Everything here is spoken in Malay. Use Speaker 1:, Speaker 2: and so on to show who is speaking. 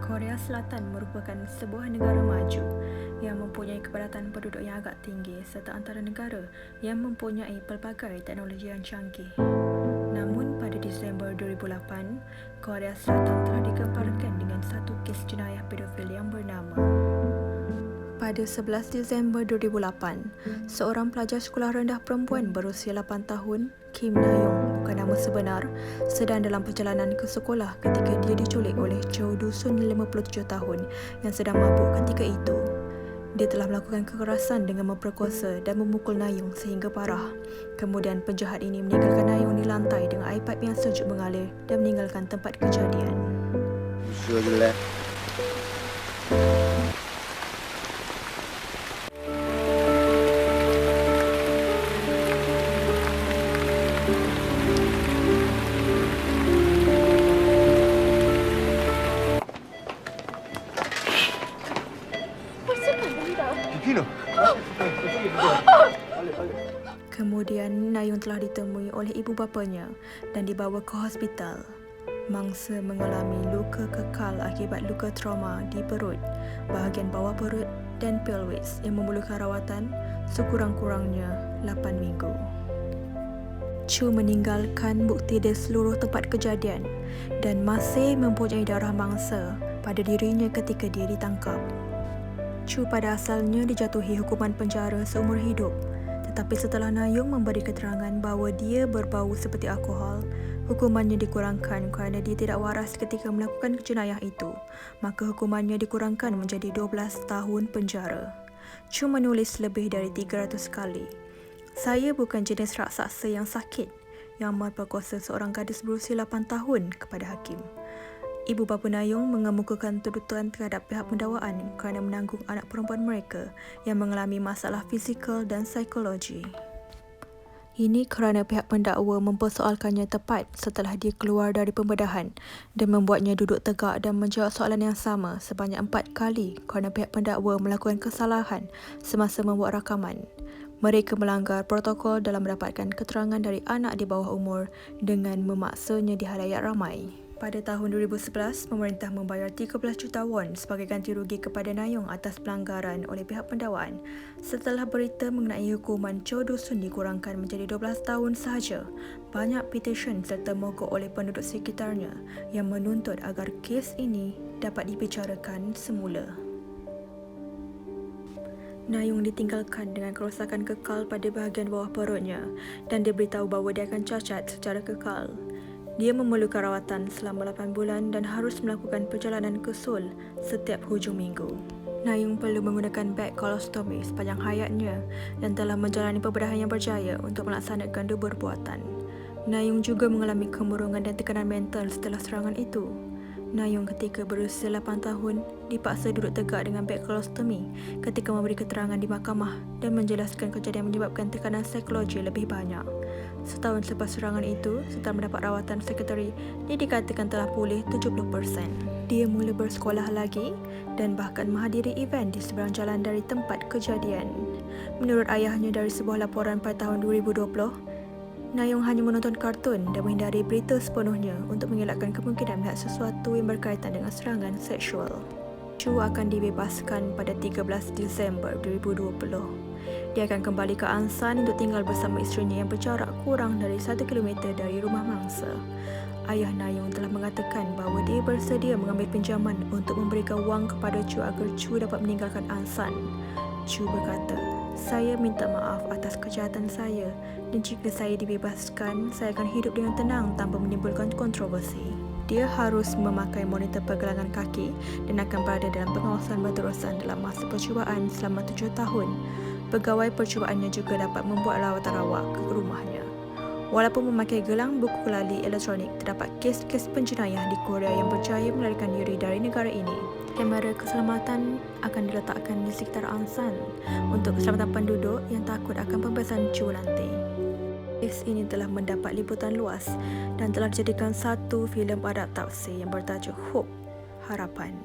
Speaker 1: Korea Selatan merupakan sebuah negara maju yang mempunyai kepadatan penduduk yang agak tinggi serta antara negara yang mempunyai pelbagai teknologi yang canggih. Namun pada Disember 2008, Korea Selatan telah digemparkan dengan satu kes jenayah pedofil yang bernama. Pada 11 Disember 2008, seorang pelajar sekolah rendah perempuan berusia 8 tahun, Kim Na-young, bukan nama sebenar, sedang dalam perjalanan ke sekolah ketika dia diculik oleh Cho Dusun 57 tahun yang sedang mabuk ketika itu. Dia telah melakukan kekerasan dengan memperkosa dan memukul Na-young sehingga parah. Kemudian penjahat ini meninggalkan Na-young di lantai dengan air paip yang sejuk mengalir dan meninggalkan tempat kejadian. Kemudian Na-young telah ditemui oleh ibu bapanya dan dibawa ke hospital. Mangsa mengalami luka kekal akibat luka trauma di perut, bahagian bawah perut dan pelvis yang memerlukan rawatan sekurang-kurangnya 8 minggu. Chu meninggalkan bukti di seluruh tempat kejadian dan masih mempunyai darah mangsa pada dirinya ketika dia ditangkap. Chu pada asalnya dijatuhi hukuman penjara seumur hidup, tetapi setelah Na-young memberi keterangan bahawa dia berbau seperti alkohol, hukumannya dikurangkan kerana dia tidak waras ketika melakukan jenayah itu, maka hukumannya dikurangkan menjadi 12 tahun penjara. Chu menulis lebih dari 300 kali, "Saya bukan jenis raksasa yang sakit yang memperkosa seorang gadis berusia 8 tahun," kepada hakim. Ibu bapa Na-young mengemukakan tuntutan terhadap pihak pendakwaan kerana menanggung anak perempuan mereka yang mengalami masalah fizikal dan psikologi. Ini kerana pihak pendakwa mempersoalkannya tepat setelah dia keluar dari pembedahan dan membuatnya duduk tegak dan menjawab soalan yang sama sebanyak 4 kali kerana pihak pendakwa melakukan kesalahan semasa membuat rakaman. Mereka melanggar protokol dalam mendapatkan keterangan dari anak di bawah umur dengan memaksanya di halayak ramai. Pada tahun 2011, pemerintah membayar 13 juta won sebagai ganti rugi kepada Na-young atas pelanggaran oleh pihak pendakwaan. Setelah berita mengenai hukuman Cho Dusun dikurangkan menjadi 12 tahun sahaja, banyak petisyen serta mogok oleh penduduk sekitarnya yang menuntut agar kes ini dapat dibicarakan semula. Na-young ditinggalkan dengan kerosakan kekal pada bahagian bawah perutnya dan dia beritahu bahawa dia akan cacat secara kekal. Dia memerlukan rawatan selama 8 bulan dan harus melakukan perjalanan ke Seoul setiap hujung minggu. Na-young perlu menggunakan beg kolostomi sepanjang hayatnya dan telah menjalani pembedahan yang berjaya untuk melaksanakan 2 perbuatan. Na-young juga mengalami kemurungan dan tekanan mental setelah serangan itu. Na-young ketika berusia 8 tahun dipaksa duduk tegak dengan beg kolostomi ketika memberi keterangan di mahkamah dan menjelaskan kejadian menyebabkan tekanan psikologi lebih banyak. Setahun selepas serangan itu, setelah mendapat rawatan sekretari, dia dikatakan telah pulih 70%. Dia mula bersekolah lagi dan bahkan menghadiri event di seberang jalan dari tempat kejadian. Menurut ayahnya dari sebuah laporan pada tahun 2020, Na-young hanya menonton kartun dan menghindari berita sepenuhnya untuk mengelakkan kemungkinan melihat sesuatu yang berkaitan dengan serangan seksual. Chu akan dibebaskan pada 13 Disember 2020. Dia akan kembali ke Ansan untuk tinggal bersama isterinya yang berjarak kurang dari 1 kilometer dari rumah mangsa. Ayah Na-young telah mengatakan bahawa dia bersedia mengambil pinjaman untuk memberikan wang kepada Chu agar Chu dapat meninggalkan Ansan. Chu berkata, "Saya minta maaf atas kejahatan saya dan jika saya dibebaskan, saya akan hidup dengan tenang tanpa menimbulkan kontroversi." Dia harus memakai monitor pergelangan kaki dan akan berada dalam pengawasan berterusan dalam masa percubaan selama 7 tahun. Pegawai percubaannya juga dapat membuat rawatan rawak ke rumahnya. Walaupun memakai gelang buku kelali elektronik, terdapat kes-kes penjenayah di Korea yang berjaya melarikan diri dari negara ini. Kamera keselamatan akan diletakkan di sekitar Ansan untuk keselamatan penduduk yang takut akan pembebasan Chu nanti. Kes ini telah mendapat liputan luas dan telah dijadikan satu filem adaptasi yang bertajuk Hope, Harapan.